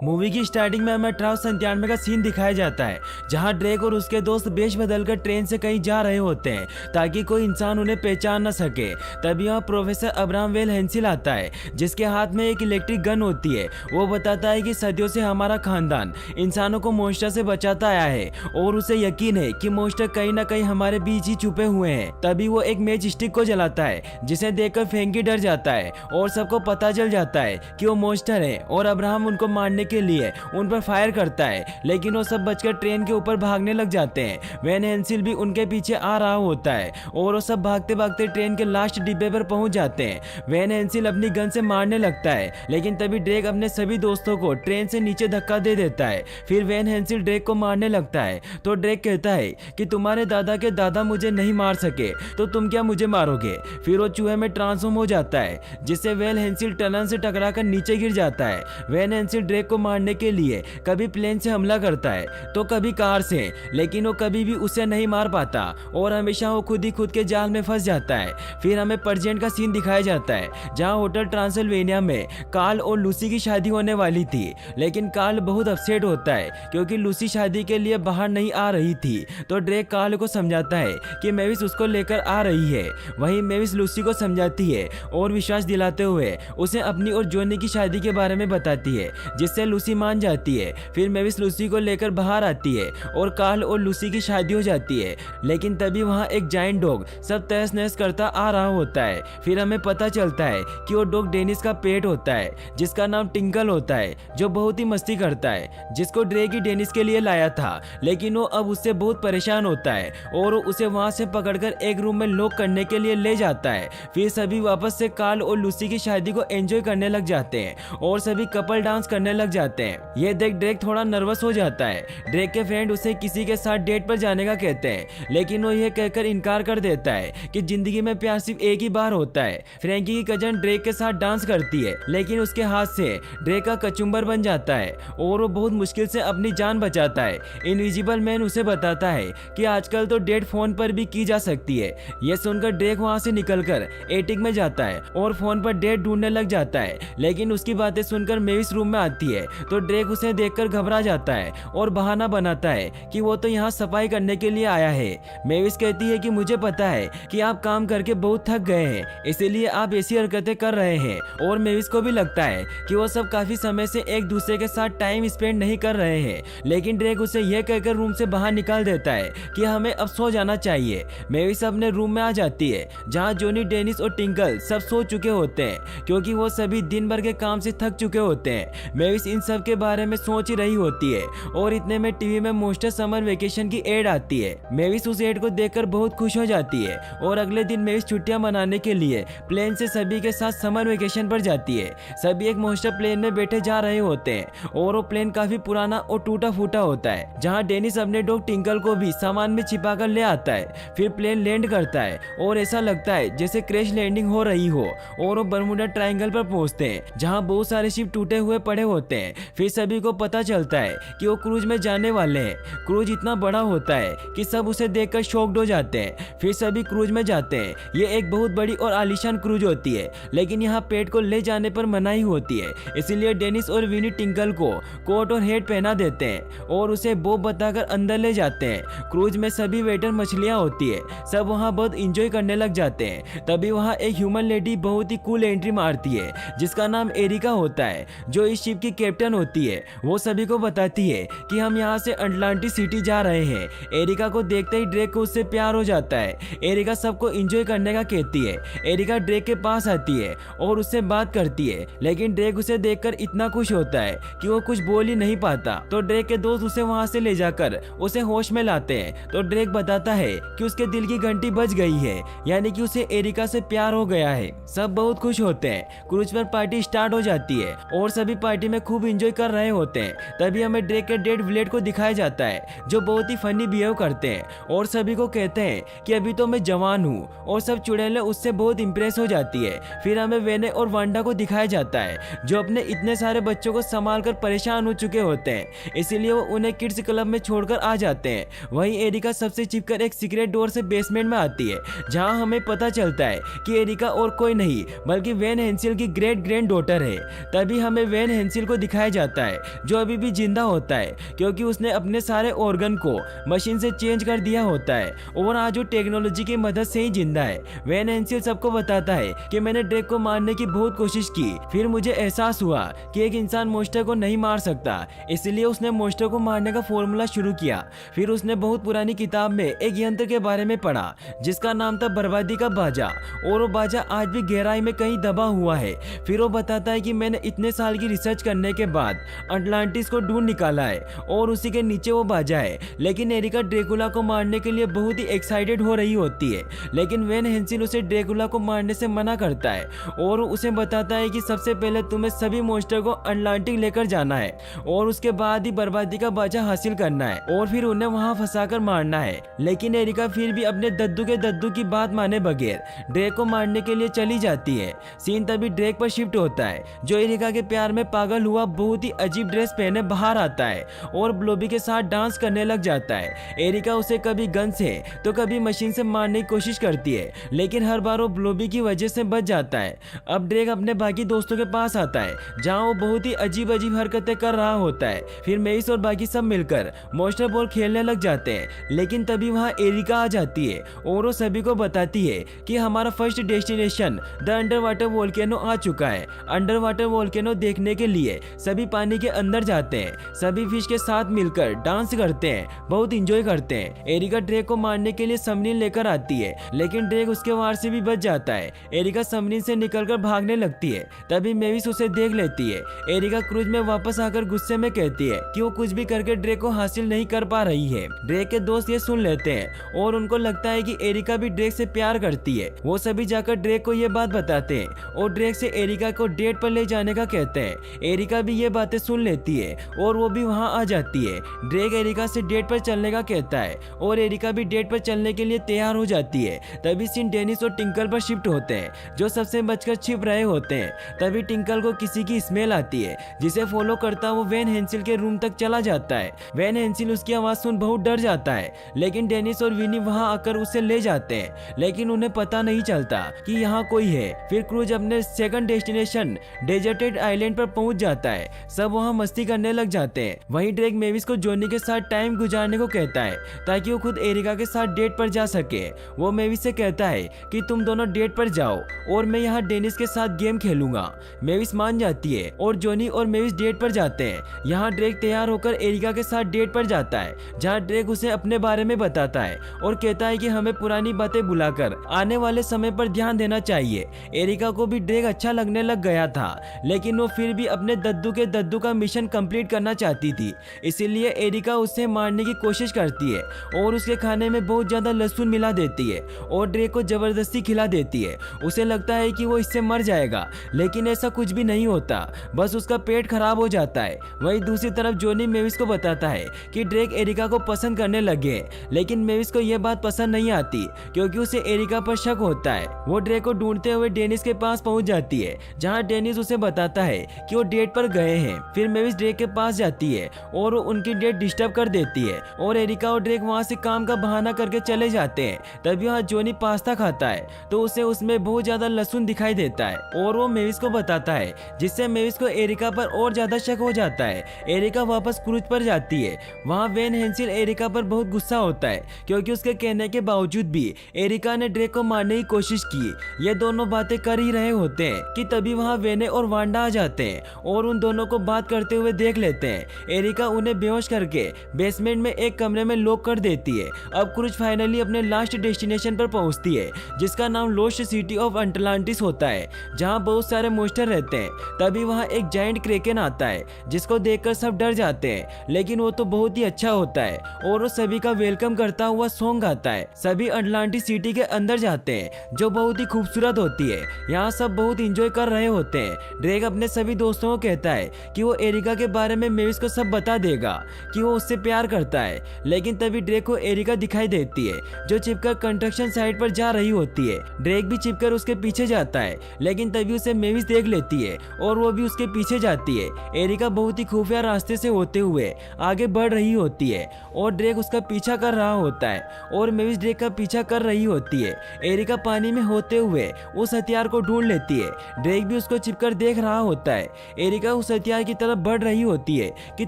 Movie की starting में हमें 1897 का सीन दिखाया जाता है जहां ड्रेक और उसके दोस्त वेश बदलकर ट्रेन से कहीं जा रहे होते हैं ताकि कोई इंसान उन्हें पहचान न सके। तभी वहाँ प्रोफेसर अब्राहम वेल हेंसिल आता है जिसके हाथ में एक इलेक्ट्रिक गन होती है। वो बताता है कि सदियों से हमारा खानदान इंसानों को मॉन्स्टर से बचाता आया है और उसे यकीन है कि मॉन्स्टर कहीं न कहीं हमारे बीच ही छुपे हुए हैं। तभी वो एक मैच स्टिक को जलाता है जिसे देखकर फ्रैंकी डर जाता है और सबको पता चल जाता है कि वो मॉन्स्टर है और अब्राहम उनको मारने के लिए उन पर फायर करता है, लेकिन वो सब बचकर ट्रेन के ऊपर भागने लग जाते हैं। वैन हेंसिल भी उनके पीछे आ रहा होता है और वो सब भागते भागते ट्रेन के लास्ट डिब्बे पर पहुंच जाते हैं। वैन हेंसिल अपनी गन से मारने लगता है, लेकिन तभी ड्रेक अपने सभी दोस्तों को ट्रेन से नीचे धक्का दे देता है। फिर वैन हेंसिल ड्रेक को मारने लगता है तो ड्रेक कहता है कि तुम्हारे दादा के दादा मुझे नहीं मार सके तो तुम क्या मुझे मारोगे। फिर वो चूहे में ट्रांसफॉर्म हो जाता है जिससे वैन हेंसिल टनल से टकराकर नीचे गिर जाता है। वैन हेंसिल ड्रेक को मारने के लिए कभी प्लेन से हमला करता है तो कभी कार से, लेकिन वो कभी भी उसे नहीं मार पाता और हमेशा वो खुद ही खुद के जाल में फंस जाता है। फिर हमें प्रेजेंट का सीन दिखाया जाता है जहां होटल ट्रांसिल्वेनिया में कार्ल और लूसी की शादी होने वाली थी, लेकिन कार्ल बहुत अपसेट होता है क्योंकि लूसी शादी के लिए बाहर नहीं आ रही थी। तो ड्रेक कार्ल को समझाता है कि मेविस उसको लेकर आ रही है। वहीं मेविस लूसी को समझाती है और विश्वास दिलाते हुए उसे अपनी और जॉनी की शादी के बारे में बताती है जिससे लूसी मान जाती है। फिर मेविस लूसी को लेकर बाहर आती है और कार्ल और लूसी की शादी हो जाती है, लेकिन तभी वहां एक जायंट डॉग सब तहस नहस करता आ रहा होता है। फिर हमें पता चलता है कि वो डॉग डेनिस का पेट होता है जिसका नाम टिंकल होता है, जो बहुत ही मस्ती करता है, जिसको ड्रेक ही डेनिस के लिए लाया था, लेकिन वो अब उससे बहुत परेशान होता है और वो उसे वहां से पकड़कर एक रूम में लॉक करने के लिए ले जाता है। फिर सभी वापस से कार्ल और लूसी की शादी को एंजॉय करने लग जाते हैं और सभी कपल डांस करने लग जाते हैं। ये देख ड्रेक थोड़ा नर्वस हो जाता है। ड्रेक के फ्रेंड उसे किसी के साथ डेट पर जाने का कहते हैं, लेकिन वो ये कहकर इनकार कर देता है कि जिंदगी में प्यार सिर्फ एक ही बार होता है। फ्रैंकी की कजन ड्रेक के साथ डांस करती है, लेकिन उसके हाथ से ड्रेक का कचुम्बर बन जाता है और वो बहुत मुश्किल से अपनी जान बचाता है। इनविजिबल मैन उसे बताता है कि आजकल तो डेट फोन पर भी की जा सकती है। यह सुनकर ड्रेक वहां से निकलकर एटिक में जाता है और फोन पर डेट ढूंढने लग जाता है, लेकिन उसकी बातें सुनकर मेविस रूम में आती है तो ड्रेक उसे देखकर घबरा जाता है और बहाना बनाता है कि वो तो यहाँ सफाई करने के लिए आया है। मेविस कहती है कि मुझे पता है कि आप काम करके बहुत थक गए हैं, इसीलिए आप ऐसी हरकतें कर रहे हैं। और मेविस को भी लगता है कि वो सब काफी समय से एक दूसरे के साथ टाइम स्पेंड नहीं कर रहे हैं, लेकिन ड्रेक उसे यह कहकर रूम से बाहर निकाल देता है कि हमें अब सो जाना चाहिए। मेविस अपने रूम में आ जाती है जहाँ जॉनी, डेनिस और टिंकल सब सो चुके होते हैं क्योंकि वो सभी दिन भर के काम से थक चुके होते हैं। मेविस इन सब के बारे में सोच ही रही होती है और इतने में टीवी में मॉन्स्टर समर वेकेशन की एड आती है। मेविस उस एड को देखकर बहुत खुश हो जाती है और अगले दिन मेविस छुट्टियां मनाने के लिए प्लेन से सभी के साथ समर वेकेशन पर जाती है। सभी एक मॉन्स्टर प्लेन में बैठे जा रहे होते हैं और वो प्लेन काफी पुराना और टूटा फूटा होता है, जहाँ डेनिस अपने डॉग टिंकल को भी सामान में छिपा कर ले आता है। फिर प्लेन लैंड करता है और ऐसा लगता है जैसे क्रैश लैंडिंग हो रही हो और वो बरमुडा ट्रायंगल पर पहुंचते हैं जहाँ बहुत सारे शिप टूटे हुए पड़े होते हैं। फिर सभी को पता चलता है कि वो क्रूज में जाने वाले हैं। क्रूज इतना बड़ा होता है कि सब उसे देखकर शॉक्ड हो जाते हैं। फिर सभी क्रूज में जाते हैं। ये एक बहुत बड़ी और आलीशान क्रूज होती है, लेकिन यहाँ पेट को ले जाने पर मनाही होती है, इसीलिए डेनिस और विनी टिंकल को कोट और हेड पहना देते हैं और उसे बोब बताकर अंदर ले जाते हैं। क्रूज में सभी वेटर मछलियाँ होती है, सब वहाँ बहुत इंजॉय करने लग जाते हैं। तभी वहाँ एक ह्यूमन लेडी बहुत ही कूल एंट्री मारती है जिसका नाम एरिका होता है, जो इस शिप की कैप्टन होती है। वो सभी को बताती है कि हम यहाँ से अटलांटिस सिटी जा रहे हैं। एरिका को देखते ही ड्रेक को उससे प्यार हो जाता है। एरिका सबको एंजॉय करने का कहती है। एरिका ड्रेक के पास आती है और उससे बात करती है, लेकिन ड्रेक उसे देखकर इतना खुश होता है कि वो कुछ बोल ही नहीं पाता। तो ड्रेक के दोस्त उसे वहाँ से ले जाकर उसे होश में लाते हैं। तो ड्रेक बताता है कि उसके दिल की घंटी बज गई है, यानी कि उसे एरिका से प्यार हो गया है। सब बहुत खुश होते हैं। क्रूज पर पार्टी स्टार्ट हो जाती है और सभी पार्टी में खूब एंजॉय कर रहे होते हैं। तभी हमें ड्रेक के डेड विलेट को दिखाया जाता है जो बहुत ही फनी बिहेव करते हैं और सभी को कहते हैं कि अभी तो मैं जवान हूँ, और सब चुड़ैलें उससे बहुत इंप्रेस हो जाती है। फिर हमें वेने और वांडा को दिखाया जाता है जो अपने इतने सारे बच्चों को संभाल कर परेशान हो चुके होते हैं, इसीलिए वो उन्हें किड्स क्लब में छोड़कर आ जाते हैं। वहीं एरिका सबसे चिपकर एक सीक्रेट डोर से बेसमेंट में आती है जहां हमें पता चलता है कि एरिका और कोई नहीं बल्कि वैन हेंसिल की ग्रेट ग्रैंड डॉटर है। तभी हमें वैन हेंसिल को दिखाया जाता है जो अभी भी जिंदा होता है, क्योंकि उसने अपने सारे ऑर्गन को मशीन से चेंज कर दिया होता है और आज वो टेक्नोलॉजी की मदद से ही जिंदा है। वैन हेंसिल सबको बताता है कि मैंने ड्रेक को मारने की बहुत कोशिश की, फिर मुझे एहसास हुआ कि एक इंसान मॉन्स्टर को नहीं मार सकता, इसलिए उसने मॉन्स्टर को मारने का फॉर्मूला शुरू किया। फिर उसने बहुत पुरानी किताब में एक यंत्र के बारे में पढ़ा जिसका नाम था बर्बादी का बाजा, और वो बाजा आज भी गहराई में कहीं दबा हुआ है। फिर वो बताता है कि मैंने इतने साल की रिसर्च करने के बाद अटलांटिस को ढूंढ निकाला है और उसी के नीचे वो बाजा है। लेकिन एरिका ड्रेकुला को मारने के लिए बहुत ही एक्साइटेड हो रही होती है, लेकिन वैन हेंसिल उसे ड्रेकुला को मारने से मना करता है और उसे बताता है कि सबसे पहले तुम्हें सभी मॉन्स्टर को अटलांटिक लेकर जाना है और उसके बाद ही बर्बादी का बाजा हासिल करना है और फिर उन्हें वहां फंसाकर मारना है। लेकिन एरिका फिर भी अपने दद्दू की बात माने बगैर ड्रेक को मारने के लिए चली जाती है। सीन तभी ड्रेक पर शिफ्ट होता है जो एरिका के प्यार में पागल हुआ बहुत ही अजीब ड्रेस पहने बाहर आता है और ब्लोबी के साथ डांस करने लग जाता है। एरिका उसे कभी गन से तो कभी मशीन से मारने की कोशिश करती है, लेकिन हर बार वो ब्लोबी की वजह से बच जाता है। अब ड्रेक अपने बाकी दोस्तों के पास आता है जहाँ वो बहुत ही अजीब हरकतें कर रहा होता है। फिर मेविस और बाकी सब मिलकर मॉन्स्टर बॉल खेलने लग जाते हैं, लेकिन तभी वहाँ एरिका आ जाती है और वो सभी को बताती है कि हमारा first destination the under water volcano आ चुका है। अंडर वाटर वोल्केनो देखने के लिए सभी पानी के अंदर जाते हैं, सभी फिश के साथ मिलकर डांस करते हैं, बहुत इंजॉय करते हैं। एरिका ड्रेक को मारने के लिए सबमरीन लेकर आती है, लेकिन ड्रेक उसके वार से भी बच जाता है। एरिका सबमरीन से निकलकर भागने लगती है, तभी मेविस उसे देख लेती है। एरिका क्रूज में वापस आकर गुस्से में कहती है कि वो कुछ भी करके ड्रेक को हासिल नहीं कर पा रही है। ड्रेक के दोस्त ये सुन लेते हैं और उनको लगता है कि एरिका भी ड्रेक से प्यार करती है। वो सभी जाकर ड्रेक को ये बात बताते हैं और ड्रेक से एरिका को डेट पर ले जाने का कहते हैं। एरिका भी ये बातें सुन लेती है और वो भी वहाँ आ जाती है। ड्रेक एरिका से डेट पर चलने का कहता है और एरिका भी डेट पर चलने के लिए तैयार हो जाती है। तभी सीन डेनिस और टिंकल पर शिफ्ट होते हैं जो सबसे बचकर छिप रहे होते हैं। तभी टिंकल को किसी की स्मेल आती है, जिसे फॉलो करता वो वैन हेंसिल के रूम तक चला जाता है। वैन हेंसिल उसकी आवाज सुन बहुत डर जाता है, लेकिन डेनिस और विनी वहां आकर उसे ले जाते हैं, लेकिन उन्हें पता नहीं चलता कि यहाँ कोई है। फिर क्रूज अपने सेकंड डेस्टिनेशन डेजर्टेड आइलैंड पर पहुंच जाता है। सब वहां मस्ती करने लग जाते हैं। वहीं ड्रेक मेविस को जोनी के साथ टाइम गुजारने को कहता है ताकि वो खुद एरिका के साथ डेट पर जा सके। वो मेविस से कहता है कि तुम दोनों डेट पर जाओ और मैं यहाँ डेनिस के साथ गेम खेलूंगा। मेविस मान जाती है और जोनी और मेविस डेट पर जाते हैं। यहाँ ड्रेक तैयार होकर एरिका के साथ डेट पर जाता है, जहाँ ड्रेक उसे अपने बारे में बताता है और कहता है कि हमें पुरानी बातें भुलाकर आने वाले समय पर ध्यान देना चाहिए। एरिका को भी ड्रेक अच्छा लगने लग गया था, लेकिन वो फिर भी अपने दद्दू का मिशन कंप्लीट करना चाहती थी, इसीलिए एरिका उसे मारने की कोशिश करती है और उसके खाने में बहुत ज्यादा लहसुन मिला देती है और ड्रेक को जबरदस्ती खिला देती है। उसे लगता है कि वो इससे मर जाएगा, लेकिन ऐसा कुछ भी नहीं होता, बस उसका पेट खराब हो जाता है। वहीं दूसरी तरफ जोनी मेविस को बताता है कि ड्रेक एरिका को पसंद करने लगे, लेकिन मेविस को यह बात पसंद नहीं आती क्योंकि उसे एरिका पर शक होता है। वो ड्रेक को ढूंढते हुए डेनिस के पास पहुंच जाती है, जहां डेनिस उसे बताता है कि वो डेट पर गए हैं। फिर मेविस ड्रेक के पास जाती है और वो उनकी डेट डिस्टर्ब कर देती है और एरिका और ड्रेक वहां से काम का बहाना करके चले जाते हैं। तभी वहाँ जोनी पास्ता खाता है तो उसे उसमें बहुत ज्यादा लहसुन दिखाई देता है और वो मेविस को बताता है, जिससे मेविस को एरिका पर और ज्यादा शक हो जाता है। एरिका वापस क्रूज पर जाती है। वहाँ वैन हेंसिल एरिका पर बहुत गुस्सा होता है क्योंकि उसके कहने के बावजूद भी एरिका ने ड्रेक को मारने की कोशिश की। ये दोनों बातें कर ही रहे होते हैं कि तभी वहाँ वेने और वांडा आ जाते हैं और उन दोनों को बात करते हुए देख लेते हैं। एरिका उन्हें बेहोश करके बेसमेंट में एक कमरे में लॉक कर देती है। अब क्रूज फाइनली अपने लास्ट डेस्टिनेशन पर पहुंचती है, जिसका नाम लोस्ट सिटी ऑफ अटलांटिस होता है, जहां बहुत सारे मॉन्स्टर रहते हैं। तभी वहां एक जायंट क्रेकन आता है, जिसको देखकर सब डर जाते हैं, लेकिन वो तो बहुत ही अच्छा होता है और वो सभी का वेलकम करता हुआ सॉन्ग गाता है। सभी अटलांटिस सिटी के अंदर जाते हैं, जो बहुत ही खूबसूरत होती है। यहाँ सब बहुत इंजॉय कर रहे होते हैं। ड्रेक अपने सभी दोस्तों को कहता है कि वो एरिका के बारे में मेविस को सब बता देगा कि वो उससे प्यार करता है, लेकिन तभी ड्रेक को एरिका दिखाई देती है, जो छिपकर कंस्ट्रक्शन साइट पर जा रही होती है। ड्रेक भी छिपकर उसके पीछे जाता है, लेकिन तभी उसे मेविस देख लेती है और वो भी उसके पीछे जाती है। एरिका बहुत ही खुफिया रास्ते से होते हुए आगे बढ़ रही होती है और ड्रेक उसका पीछा कर रहा होता है और मेविस ड्रेक का पीछा कर रही होती है। एरिका पानी में होते हुए उस हथियार को ढूंढ लेती है। ड्रेक भी उसको छिपकर देख रहा होता है। एरिका उस हथियार की तरफ बढ़ रही होती है कि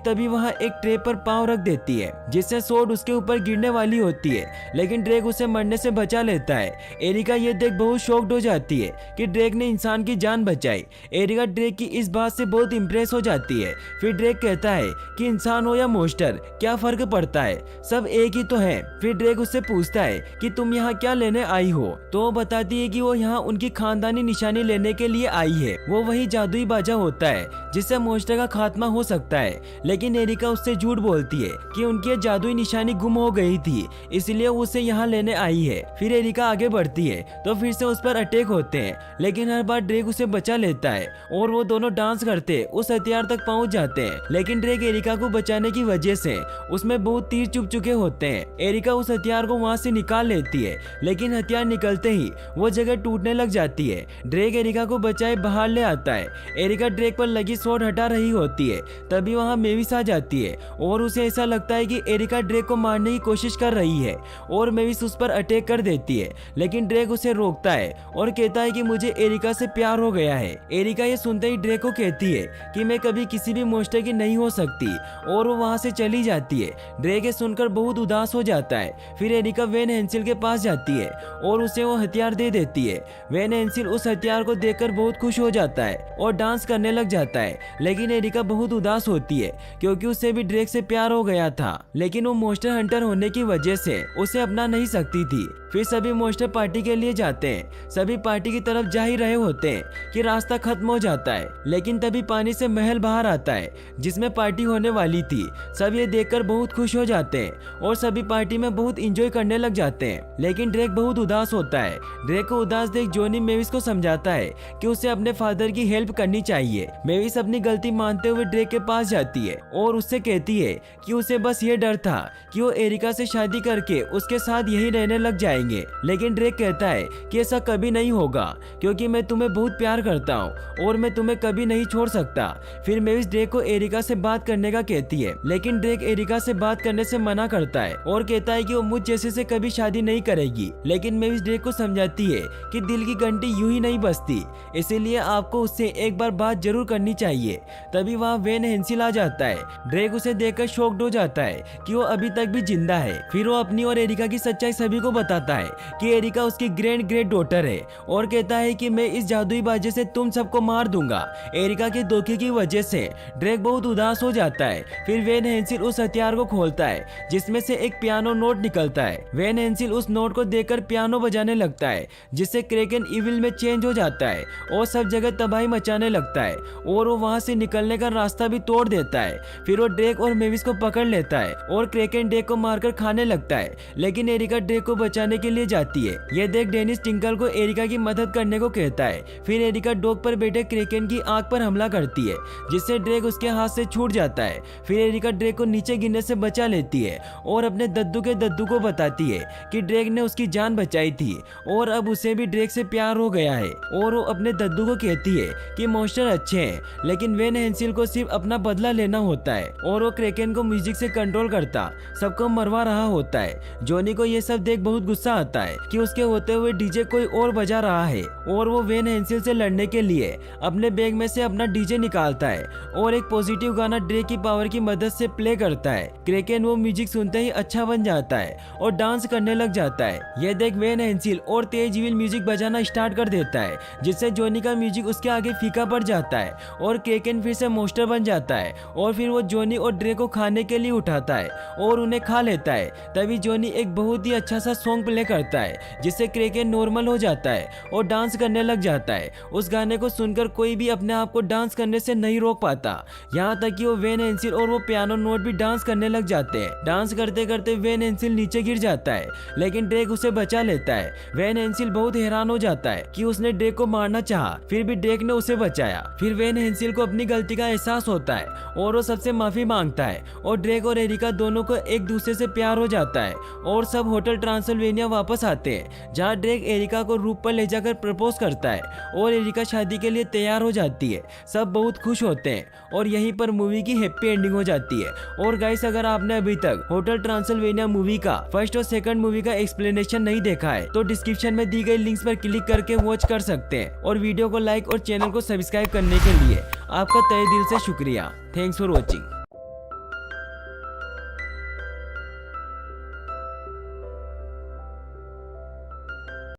तभी वहाँ एक ट्रे पर पाँव रख देती है, जिससे सोड उसके ऊपर गिरने वाली होती है, लेकिन ड्रेक उसे मरने से बचा लेता है। एरिका ये देख बहुत शॉक्ड हो जाती है कि ड्रेक ने इंसान की जान बचाई। एरिका ड्रेक की इस बात से बहुत इम्प्रेस हो जाती है। फिर ड्रेक कहता है कि इंसान हो या मॉन्स्टर क्या फर्क पड़ता है, सब एक ही तो है। फिर ड्रेक उससे पूछता है कि तुम यहाँ क्या लेने आई हो, तो वो बताती है कि वो यहाँ उनकी खानदानी निशानी लेने के लिए आई है। वो वही जादुई बाजा होता है जिससे मॉन्स्टर का खात्मा हो सकता है, लेकिन एरिका उससे झूठ बोलती है कि उनकी ये जादुई निशानी गुम हो गई थी, इसलिए वो उसे यहाँ लेने आई है। फिर एरिका आगे बढ़ती है तो फिर से उस पर अटैक होते हैं, लेकिन हर बार ड्रेक उसे बचा लेता है और वो दोनों डांस करते उस हथियार तक पहुंच जाते हैं। लेकिन ड्रेक एरिका को बचाने की वजह से उसमें बहुत तीर चुभ चुके होते हैं। एरिका उस हथियार को वहां से निकाल लेती है, लेकिन हथियार निकलते ही वो जगह टूटने लग जाती है। ड्रेक एरिका को बचाए बाहर ले आता है। एरिका ड्रेक पर लगी शॉट हटा रही होती है, तभी वहां मेविस आ जाती है और उसे ऐसा लगता है कि एरिका ड्रेक को मारने की कोशिश कर रही है और मेविस उस पर अटैक कर देती है, लेकिन ड्रेक उसे रोकता है और कहता है कि मुझे एरिका से प्यार हो गया है। एरिका ये सुनते ही ड्रेक को कहती है कि मैं कभी किसी भी मॉन्स्टर की नहीं हो सकती और वो वहां से चली जाती है। ड्रेक ये सुनकर बहुत उदास हो जाता है। फिर एरिका वेन हेंसिल के पास जाती है और उसे वो हथियार दे देती है। वेन हेंसिल उस हथियार को देखकर बहुत खुश हो जाता है और डांस करने लग जाता है, लेकिन एरिका बहुत उदास होती है क्योंकि उसे भी ड्रेक से प्यार हो गया था, लेकिन वो मॉन्स्टर हंटर होने की वजह से उसे अपना नहीं सकती थी। फिर सभी मॉन्स्टर पार्टी के लिए जाते हैं। सभी पार्टी की तरफ जा ही रहे होते हैं कि रास्ता खत्म हो जाता है, लेकिन तभी पानी से महल बाहर आता है जिसमें पार्टी होने वाली थी। सब ये देखकर बहुत खुश हो जाते हैं और सभी पार्टी में बहुत इंजॉय करने लग जाते हैं, लेकिन ड्रेक बहुत उदास होता है। ड्रेक को उदास देख जॉनी मेविस को समझाता है कि उसे अपने फादर की हेल्प करनी चाहिए। मेविस अपनी गलती मानते हुए ड्रेक के पास जाती है और उससे कहती है कि उसे बस ये डर था कि वो एरिका से शादी करके उसके साथ यही रहने लग जाएंगे, लेकिन ड्रेक कहता है कि ऐसा कभी नहीं होगा क्योंकि मैं तुम्हें बहुत प्यार करता हूँ और मैं तुम्हें कभी नहीं छोड़ सकता। फिर मेविस ड्रेक को एरिका से बात करने का कहती है, लेकिन ड्रेक एरिका से बात करने से मना करता है और कहता है कि वो मुझ जैसे से कभी शादी नहीं करेगी। लेकिन मेविस ड्रेक को समझाती है कि दिल की घंटी यूं ही नहीं बजती, इसीलिए आपको उससे एक बार बात जरूर करनी चाहिए। तभी वहाँ वेन हेंसिल आ जाता है। ड्रेक उसे देखकर शॉक्ड हो जाता है कि वो अभी तक भी जिंदा है। फिर वो अपनी और एरिका की सच्चाई सभी को बताता है कि एरिका उसकी ग्रेट डॉटर है और कहता है कि मैं इस जादुई बाजे से तुम सबको मार दूंगा। एरिका के धोखे की वजह से ड्रेक बहुत उदास हो जाता है। फिर वेन हेंसिल उस हथियार को खोलता है जिसमें से एक पियानो नोट निकलता है। वेन हेंसिल उस नोट को देखकर पियानो बजाने लगता है, जिससे क्रेकन इविल में चेंज हो जाता है और सब जगह तबाही मचाने लगता है और वो वहां से निकलने का रास्ता भी तोड़ देता है। फिर वो ड्रेक और मेविस को पकड़ लेता है और क्रेकन ड्रेक को मारकर खाने लगता है, लेकिन एरिका ड्रेक को बचाने के लिए जाती है। ये देख डेनिस टिंकल को एरिका की मदद करने को कहता है। फिर एरिका डॉग पर बैठे क्रेकन की आंख पर हमला करती है, जिससे ड्रेक उसके हाथ से छूट जाता है। फिर एरिका ड्रेक को नीचे गिरने से बचा लेती है और अपने दद्दू को बताती है कि ड्रेक ने उसकी जान बचाई थी और अब उसे भी ड्रेक से प्यार हो गया है। और वो अपने दद्दू को कहती है कि मॉन्स्टर अच्छे हैं, लेकिन वेन हेंसिल को सिर्फ अपना बदला लेना होता है और वो क्रेकन को म्यूजिक से कंट्रोल करता सबको मरवा रहा होता है। जॉनी को ये सब देख बहुत गुस्सा आता है कि उसके होते हुए डीजे कोई और बजा रहा है और वो वेन हेंसिल से लड़ने के लिए अपने बैग में से अपना डीजे निकालता है और एक पॉजिटिव गाना ड्रेक की पावर की मदद से प्ले करता है। क्रेकन वो म्यूजिक सुनते ही अच्छा बन जाता है और डांस करने लग जाता है। ये देख वेन हेंसिल और तेज इविल म्यूजिक बजाना स्टार्ट कर देता है, जिससे जॉनी का म्यूजिक उसके आगे फीका पड़ जाता है और क्रेकन फिर से मॉन्स्टर बन जाता है और फिर वो जॉनी और ड्रेक को खाने के लिए उठाता है और उन्हें खा लेता है। तभी जॉनी एक बहुत ही अच्छा सा सॉन्ग प्ले करता है, जिससे क्रेकन नॉर्मल हो जाता है और डांस करने लग जाता है। उस गाने को सुनकर कोई भी अपने आप को डांस करने से नहीं रोक पाता, यहाँ तक कि वो वेन हेंसिल और वो पियानो नोट भी डांस करने लग जाते हैं। डांस करते करते वेन हेंसिल नीचे गिर जाता है, लेकिन ड्रेक उसे बचा लेता है। वेन हेंसिल बहुत हैरान हो जाता है कि उसने ड्रेक को मारना चाहा, फिर भी ड्रेक ने उसे बचाया। फिर वेन हेंसिल को अपनी गलती का एहसास होता है और वो सबसे माफी मांगता है और ड्रेक और एरिका दोनों को एक दूसरे से प्यार हो जाता है और सब होटल ट्रांसिल्वेनिया वापस आते हैं, जहाँ ड्रेक एरिका को रूप पर ले जाकर प्रपोज करता है और एरिका शादी के लिए तैयार हो जाती है। सब बहुत खुश होते हैं और यहीं पर मूवी की हैप्पी एंडिंग हो जाती है। और गाइस, अगर आपने अभी तक होटल ट्रांसिल्वेनिया मूवी का फर्स्ट और सेकंड मूवी का एक्सप्लेनेशन नहीं देखा है तो डिस्क्रिप्शन में दी गई लिंक्स पर क्लिक करके वॉच कर सकते हैं और वीडियो को लाइक और चैनल को सब्सक्राइब करने के लिए आपका तहे दिल से शुक्रिया। Thanks for watching.